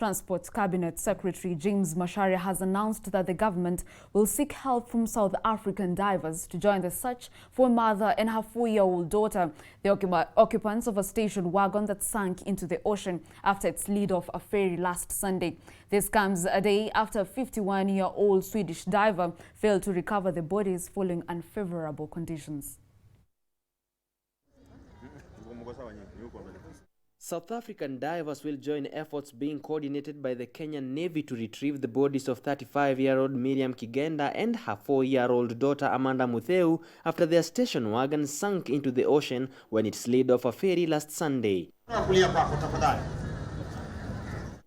Transport Cabinet Secretary James Macharia has announced that the government will seek help from South African divers to join the search for a mother and her 4-year-old daughter, the occupants of a station wagon that sank into the ocean after it slid off a ferry last Sunday. This comes a day after a 51-year-old Swedish diver failed to recover the bodies following unfavorable conditions. South African divers will join efforts being coordinated by the Kenyan Navy to retrieve the bodies of 35-year-old Miriam Kigenda and her 4-year-old daughter Amanda Mutheu after their station wagon sank into the ocean when it slid off a ferry last Sunday.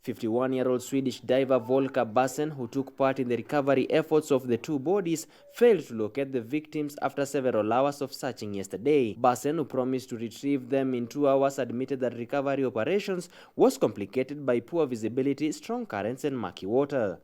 51-year-old Swedish diver Volker Bassen, who took part in the recovery efforts of the two bodies, failed to locate the victims after several hours of searching yesterday. Bassen, who promised to retrieve them in 2 hours, admitted that recovery operations was complicated by poor visibility, strong currents and murky water.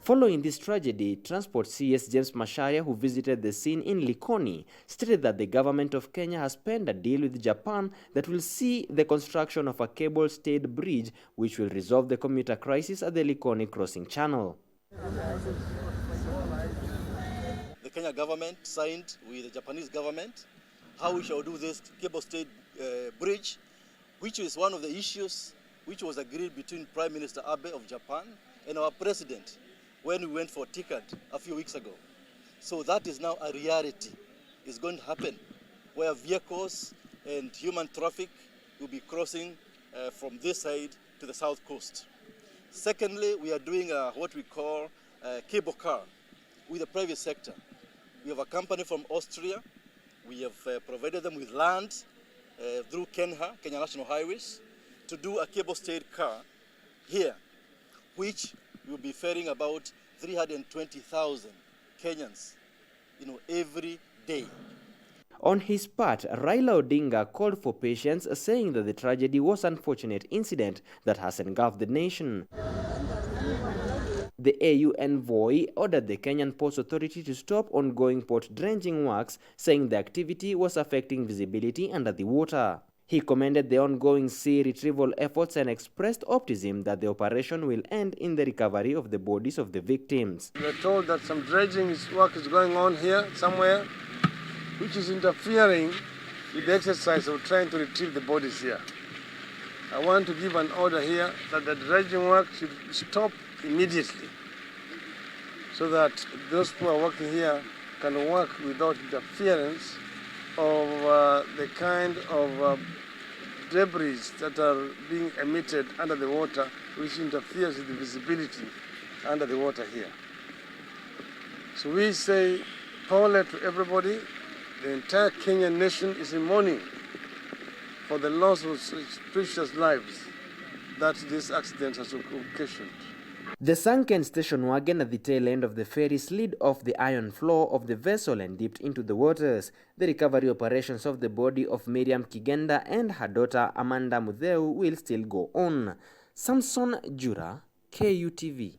Following this tragedy, Transport CS James Macharia, who visited the scene in Likoni, stated that the government of Kenya has penned a deal with Japan that will see the construction of a cable-stayed bridge which will resolve the commuter crisis at the Likoni crossing channel. The Kenya government signed with the Japanese government how we shall do this cable-stayed bridge, which is one of the issues which was agreed between Prime Minister Abe of Japan and our president when we went for TICAD a few weeks ago. So that is now a reality. It's going to happen where vehicles and human traffic will be crossing from this side to the south coast. Secondly, we are doing what we call a cable car with the private sector. We have a company from Austria. We have provided them with land through KENHA, Kenya National Highways, to do a cable-stayed car here, which will be ferrying about 320,000 Kenyans, every day. On his part, Raila Odinga called for patience, saying that the tragedy was an unfortunate incident that has engulfed the nation. The AU envoy ordered the Kenyan Ports Authority to stop ongoing port dredging works, saying the activity was affecting visibility under the water. He commended the ongoing sea retrieval efforts and expressed optimism that the operation will end in the recovery of the bodies of the victims. We are told that some dredging work is going on here somewhere, which is interfering with the exercise of trying to retrieve the bodies here. I want to give an order here that the dredging work should stop immediately so that those who are working here can work without interference of the kind of debris that are being emitted under the water, which interferes with the visibility under the water here. So we say, power to everybody. The entire Kenyan nation is in mourning for the loss of such precious lives that this accident has occasioned. The sunken station wagon at the tail end of the ferry slid off the iron floor of the vessel and dipped into the waters. The recovery operations of the body of Miriam Kigenda and her daughter Amanda Mutheu will still go on. Samson Jura, KUTV.